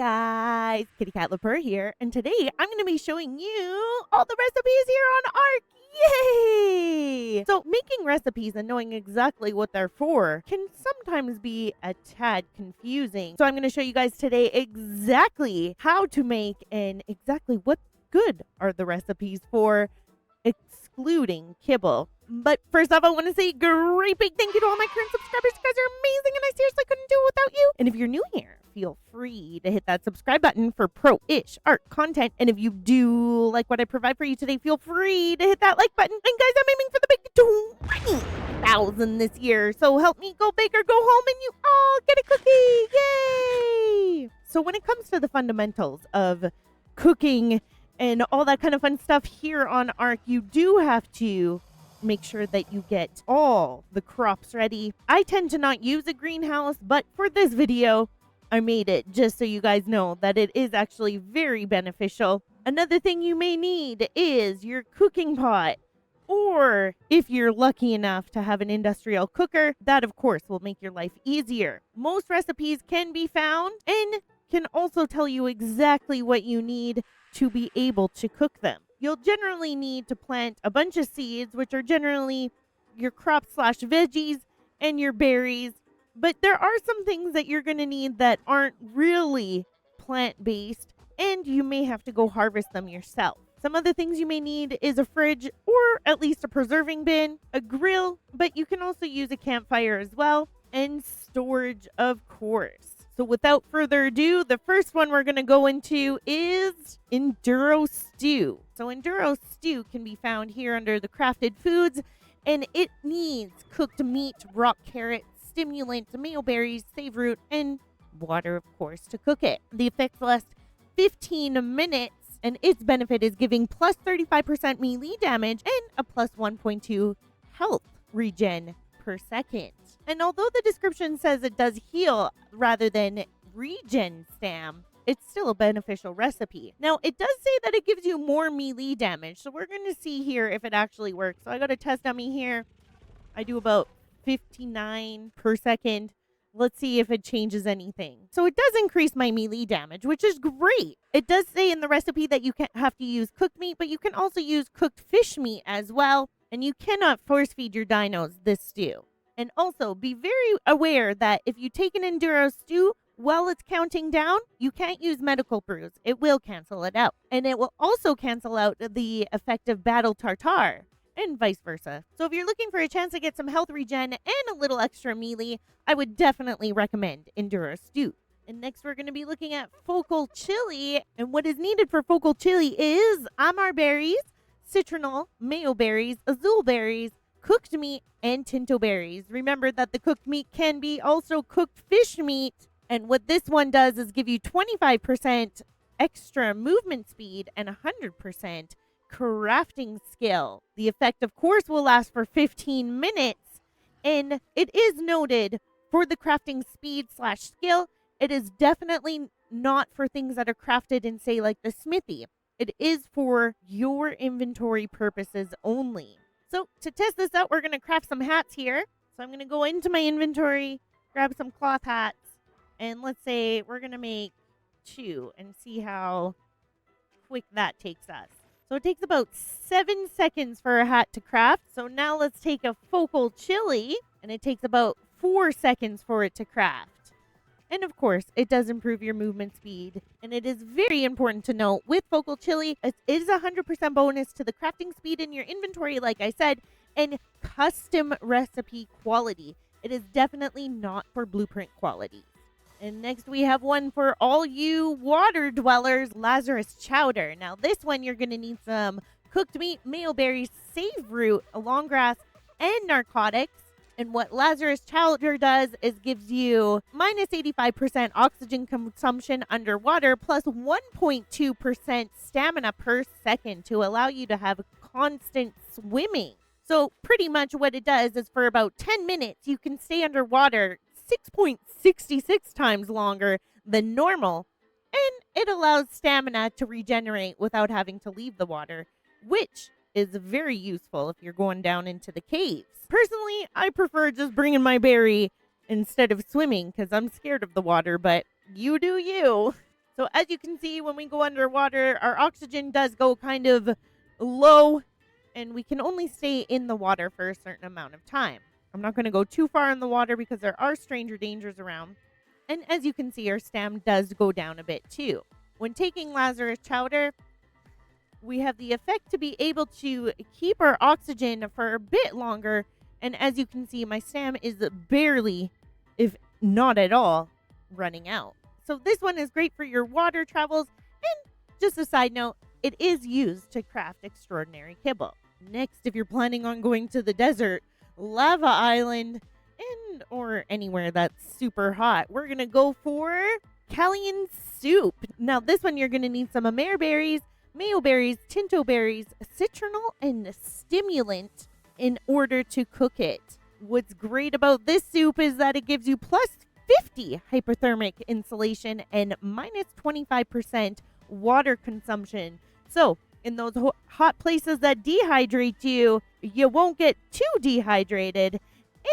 guys, Kitty Cat Lepore here, and today I'm going to be showing you all the recipes here on Ark. Yay! So making recipes and knowing exactly what they're for can sometimes be a tad confusing. So I'm going to show you guys today exactly how to make and exactly what good are the recipes for, excluding kibble. But first off, I want to say a great big thank you to all my current subscribers. You guys are amazing, and I seriously couldn't do it without you. And if you're new here, feel free to hit that subscribe button for pro-ish art content. And if you do like what I provide for you today, feel free to hit that like button. And guys, I'm aiming for the big 20,000 this year. So help me go big or go home and you all get a cookie. Yay! So when it comes to the fundamentals of cooking and all that kind of fun stuff here on Ark, you do have to make sure that you get all the crops ready. I tend to not use a greenhouse, but for this video, I made it just so you guys know that it is actually very beneficial. Another thing you may need is your cooking pot, or if you're lucky enough to have an industrial cooker, that of course will make your life easier. Most recipes can be found and can also tell you exactly what you need to be able to cook them. You'll generally need to plant a bunch of seeds, which are generally your crops/veggies and your berries. But there are some things that you're going to need that aren't really plant-based, and you may have to go harvest them yourself. Some other things you may need is a fridge, or at least a preserving bin, a grill, but you can also use a campfire as well, and storage, of course. So without further ado, the first one we're going to go into is Enduro Stew. So Enduro Stew can be found here under the crafted foods, and it needs cooked meat, rock carrots, stimulant, mayo berries, save root, and water, of course, to cook it. The effects last 15 minutes, and its benefit is giving plus 35% melee damage and a plus 1.2 health regen per second. And although the description says it does heal rather than regen stam, it's still a beneficial recipe. Now, it does say that it gives you more melee damage, so we're going to see here if it actually works. So I got a test dummy here. I do about 59 per second. Let's see if it changes anything. So it does increase my melee damage, which is great. It does say in the recipe that you can't have to use cooked meat, but you can also use cooked fish meat as well. And you cannot force feed your dinos this stew. And also be very aware that if you take an Enduro Stew while it's counting down, you can't use medical brews. It will cancel it out. And it will also cancel out the effect of battle tartar, and vice versa. So if you're looking for a chance to get some health regen and a little extra melee, I would definitely recommend Enduro Stew. And next we're going to be looking at focal chili. And what is needed for focal chili is amar berries, citronal, mayo berries, azul berries, cooked meat, and tinto berries. Remember that the cooked meat can be also cooked fish meat. And what this one does is give you 25% extra movement speed and 100% crafting skill. The effect, of course, will last for 15 minutes. And it is noted for the crafting speed/skill, it is definitely not for things that are crafted in, say, like the smithy. It is for your inventory purposes only. So to test this out, we're going to craft some hats here. So I'm going to go into my inventory, grab some cloth hats, and let's say we're going to make 2 and see how quick that takes us. So it takes about 7 seconds for a hat to craft. So now let's take a focal chili, and it takes about 4 seconds for it to craft. And of course, it does improve your movement speed. And it is very important to note, with focal chili, it is 100% bonus to the crafting speed in your inventory, like I said, and custom recipe quality. It is definitely not for blueprint quality. And next we have one for all you water dwellers, Lazarus Chowder. Now this one, you're going to need some cooked meat, mayo berries, save root, long grass, and narcotics. And what Lazarus Chowder does is gives you minus 85% oxygen consumption underwater plus 1.2% stamina per second to allow you to have constant swimming. So pretty much what it does is for about 10 minutes, you can stay underwater 6.66 times longer than normal. And it allows stamina to regenerate without having to leave the water, which is very useful if you're going down into the caves. Personally, I prefer just bringing my berry instead of swimming because I'm scared of the water, but you do you. So as you can see, when we go underwater, our oxygen does go kind of low, and we can only stay in the water for a certain amount of time. I'm not going to go too far in the water because there are stranger dangers around. And as you can see, our stam does go down a bit too. When taking Lazarus Chowder, we have the effect to be able to keep our oxygen for a bit longer. And as you can see, my stam is barely, if not at all, running out. So this one is great for your water travels. And just a side note, it is used to craft extraordinary kibble. Next, if you're planning on going to the desert, lava island, and or anywhere that's super hot, we're going to go for Calien Soup. Now this one you're going to need some amare berries, mayo berries, tinto berries, citronal, and stimulant in order to cook it. What's great about this soup is that it gives you plus 50 hypothermic insulation and minus 25% water consumption. So in those hot places that dehydrate you, you won't get too dehydrated.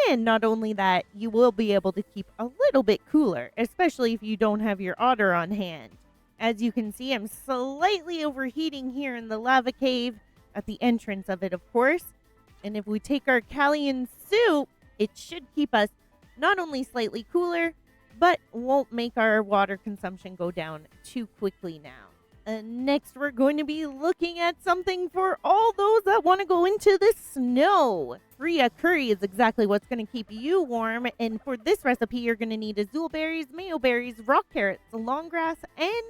And not only that, you will be able to keep a little bit cooler, especially if you don't have your otter on hand. As you can see, I'm slightly overheating here in the lava cave at the entrance of it, of course. And if we take our Calien Soup, it should keep us not only slightly cooler, but won't make our water consumption go down too quickly now. Next, we're going to be looking at something for all those that want to go into the snow. Fria Curry is exactly what's going to keep you warm. And for this recipe, you're going to need azure berries, mayo berries, rock carrots, long grass, and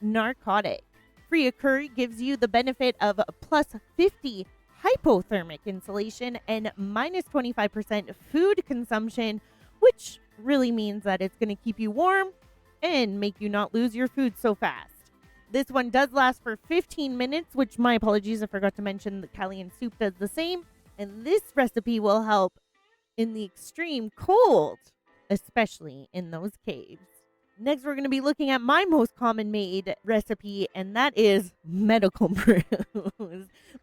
narcotic. Fria Curry gives you the benefit of plus 50 hypothermic insulation and minus 25% food consumption, which really means that it's going to keep you warm and make you not lose your food so fast. This one does last for 15 minutes, which my apologies, I forgot to mention the Calien Soup does the same. And this recipe will help in the extreme cold, especially in those caves. Next, we're going to be looking at my most common made recipe, and that is medical brews.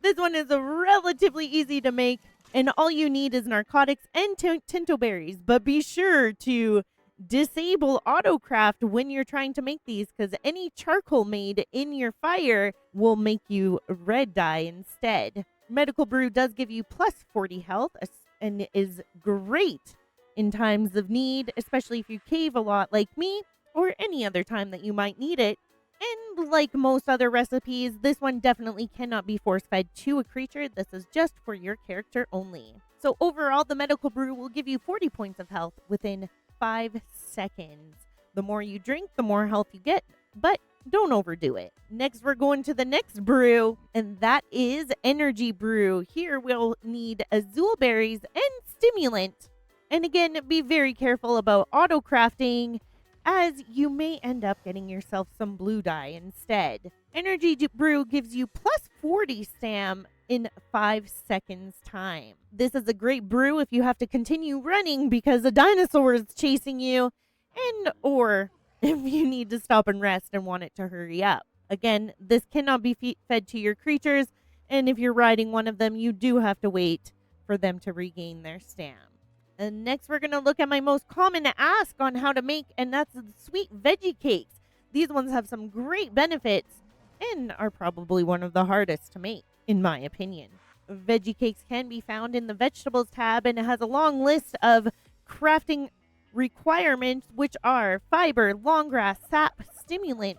This one is relatively easy to make, and all you need is narcotics and tinto berries. But be sure to disable autocraft when you're trying to make these, because any charcoal made in your fire will make you red dye instead. Medical brew does give you plus 40 health and is great in times of need, especially if you cave a lot like me or any other time that you might need it. And like most other recipes, this one definitely cannot be force fed to a creature. This is just for your character only. So overall, the medical brew will give you 40 points of health within 5 seconds. The more you drink, the more health you get, but don't overdo it. Next, we're going to the next brew, and that is energy brew. Here we'll need azure berries and stimulant. And again, be very careful about auto crafting, as you may end up getting yourself some blue dye instead. Energy brew gives you plus 40 stam in 5 seconds time. This is a great brew if you have to continue running because a dinosaur is chasing you, and or if you need to stop and rest and want it to hurry up. Again, this cannot be fed to your creatures, and if you're riding one of them, you do have to wait for them to regain their stam. And next, we're going to look at my most common ask on how to make, and that's the sweet veggie cakes. These ones have some great benefits and are probably one of the hardest to make, in my opinion. Veggie cakes can be found in the vegetables tab, and it has a long list of crafting requirements, which are fiber, long grass, sap, stimulant,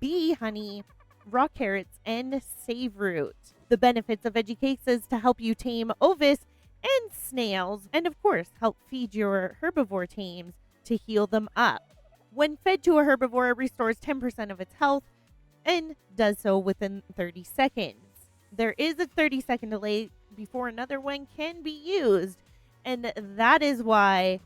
bee honey, raw carrots, and save root. The benefits of veggie cakes is to help you tame ovis and snails, and of course help feed your herbivore tames to heal them up. When fed to a herbivore, it restores 10% of its health and does so within 30 seconds. There is a 30-second delay before another one can be used, and that is why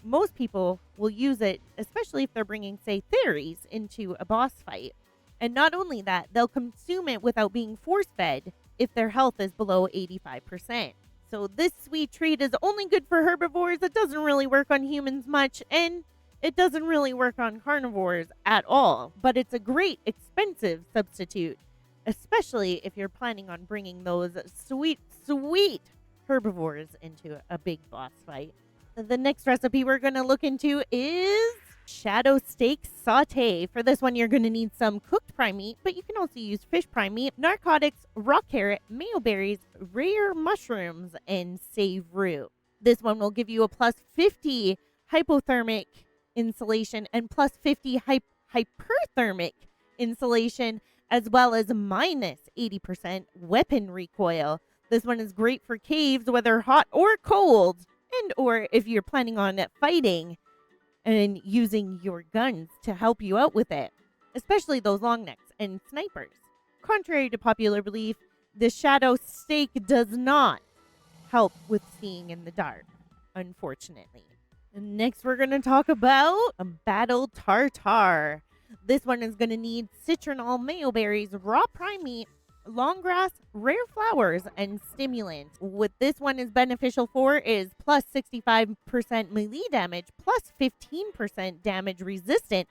most people will use it, especially if they're bringing, say, fairies into a boss fight. And not only that, they'll consume it without being force-fed if their health is below 85%. So this sweet treat is only good for herbivores. It doesn't really work on humans much, and it doesn't really work on carnivores at all. But it's a great, expensive substitute, especially if you're planning on bringing those sweet, sweet herbivores into a big boss fight. The next recipe we're going to look into is Shadow Steak Saute. For this one, you're going to need some cooked prime meat, but you can also use fish prime meat, narcotics, raw carrot, mayo berries, rare mushrooms, and save root. This one will give you a plus 50 hypothermic insulation and plus 50 hyperthermic insulation, as well as minus 80% weapon recoil. This one is great for caves, whether hot or cold, and or if you're planning on fighting and using your guns to help you out with it, especially those long necks and snipers. Contrary to popular belief, the Shadow Steak does not help with seeing in the dark, unfortunately. Next, we're going to talk about a Battle Tartare. This one is going to need citronal, mayo berries, raw prime meat, long grass, rare flowers, and stimulant. What this one is beneficial for is plus 65% melee damage, plus 15% damage resistant,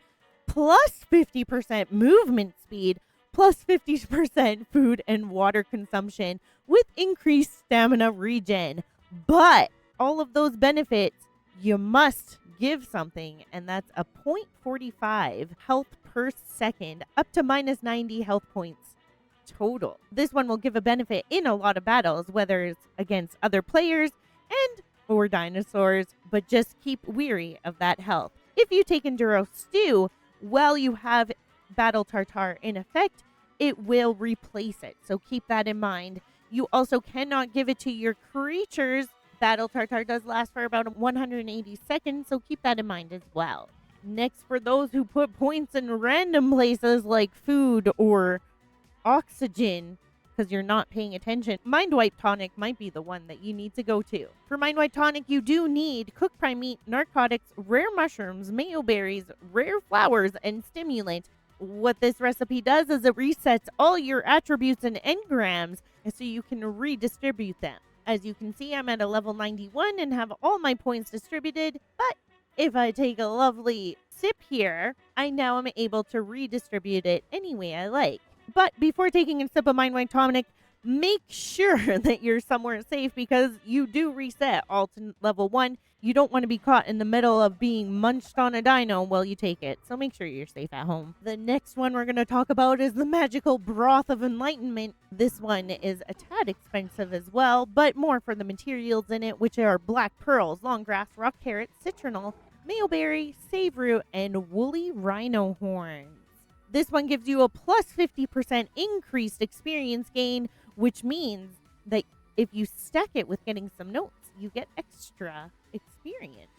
plus 50% movement speed, plus 50% food and water consumption with increased stamina regen. But all of those benefits, you must give something, and that's a 0.45 health per second, up to minus 90 health points total. This one will give a benefit in a lot of battles, whether it's against other players and or dinosaurs, but just keep weary of that health. If you take Enduro Stew while you have Battle Tartare in effect, it will replace it, so keep that in mind. You also cannot give it to your creatures. Battle Tartare does last for about 180 seconds, so keep that in mind as well. Next, for those who put points in random places like food or oxygen because you're not paying attention, Mindwipe Tonic might be the one that you need to go to. For Mindwipe Tonic, you do need cooked prime meat, narcotics, rare mushrooms, mayo berries, rare flowers, and stimulant. What this recipe does is it resets all your attributes and engrams so you can redistribute them. As you can see, I'm at a level 91 and have all my points distributed, but if I take a lovely sip here, I now am able to redistribute it any way I like. But before taking a sip of Mindwipe Tonic, make sure that you're somewhere safe because you do reset all to level 1. You don't want to be caught in the middle of being munched on a dino while you take it, so make sure you're safe at home. The next one we're going to talk about is the magical Broth of Enlightenment. This one is a tad expensive as well, but more for the materials in it, which are black pearls, long grass, rock carrot, citronal, mayo berry, save root, and woolly rhino horns. This one gives you a plus 50% increased experience gain, which means that if you stack it with getting some notes, you get extra experience.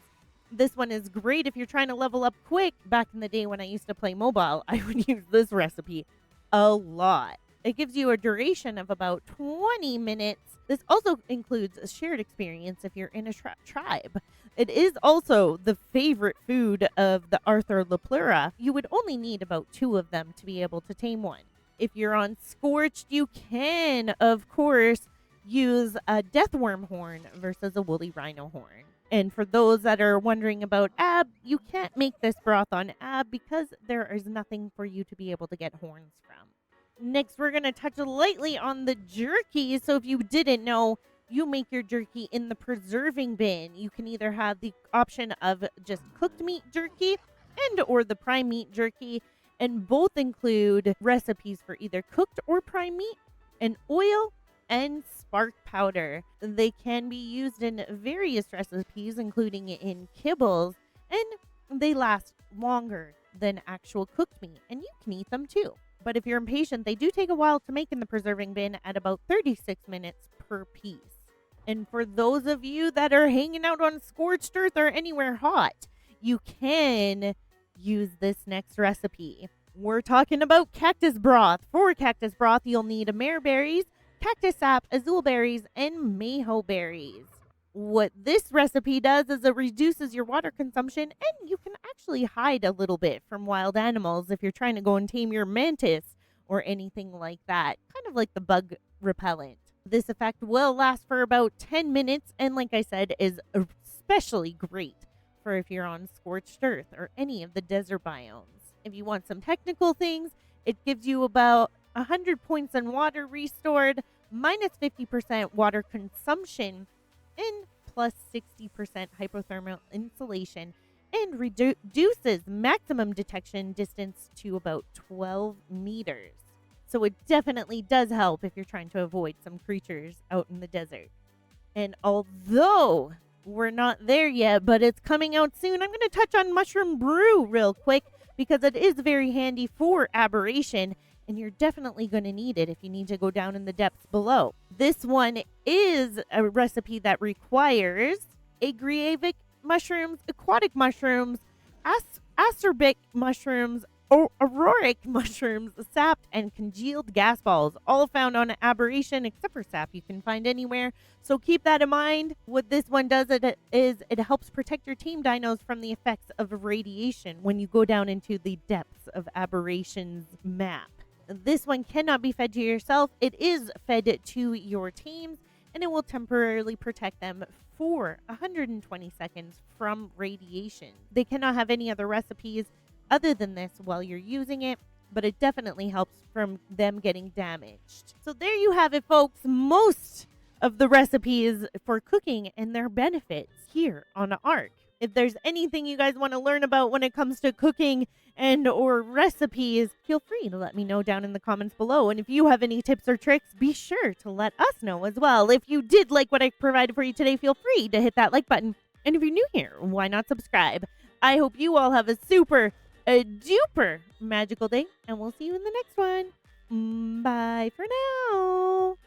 This one is great if you're trying to level up quick. Back in the day when I used to play mobile, I would use this recipe a lot. It gives you a duration of about 20 minutes. This also includes a shared experience if you're in a tribe. It is also the favorite food of the Arthur Laplura. You would only need about 2 of them to be able to tame one. If you're on Scorched, you can, of course, use a deathworm horn versus a woolly rhino horn. And for those that are wondering about ab, you can't make this broth on ab because there is nothing for you to be able to get horns from. Next, we're going to touch lightly on the jerky. So if you didn't know, you make your jerky in the preserving bin. You can either have the option of just cooked meat jerky and or the prime meat jerky, and both include recipes for either cooked or prime meat, and oil and spark powder. They can be used in various recipes, including in kibbles, and they last longer than actual cooked meat, and you can eat them too. But if you're impatient, they do take a while to make in the preserving bin at about 36 minutes per piece. And for those of you that are hanging out on scorched earth or anywhere hot, you can use this next recipe. We're talking about cactus broth. For cactus broth, you'll need mare berries, cactus sap, azul berries, and mayho berries. What this recipe does is it reduces your water consumption, and you can actually hide a little bit from wild animals if you're trying to go and tame your mantis or anything like that, kind of like the bug repellent. This effect will last for about 10 minutes, and like I said, is especially great for if you're on scorched earth or any of the desert biomes. If you want some technical things, it gives you about 100 points in water restored, minus 50% water consumption, and plus 60% hypothermal insulation and reduces maximum detection distance to about 12 meters. So it definitely does help if you're trying to avoid some creatures out in the desert. And although we're not there yet, but it's coming out soon, I'm going to touch on Mushroom Brew real quick because it is very handy for aberration, and you're definitely going to need it if you need to go down in the depths below. This one is a recipe that requires agriavic mushrooms, aquatic mushrooms, acerbic mushrooms, auroric mushrooms, sap, and congealed gas balls, all found on aberration, except for sap you can find anywhere. So keep that in mind. What this one does is it helps protect your team dinos from the effects of radiation when you go down into the depths of aberration's map. This one cannot be fed to yourself. It is fed to your teams, and it will temporarily protect them for 120 seconds from radiation. They cannot have any other recipes other than this while you're using it, but it definitely helps from them getting damaged. So there you have it, folks. Most of the recipes for cooking and their benefits here on Ark. If there's anything you guys want to learn about when it comes to cooking and or recipes, feel free to let me know down in the comments below. And if you have any tips or tricks, be sure to let us know as well. If you did like what I provided for you today, feel free to hit that like button. And if you're new here, why not subscribe? I hope you all have a super duper magical day, and we'll see you in the next one. Bye for now.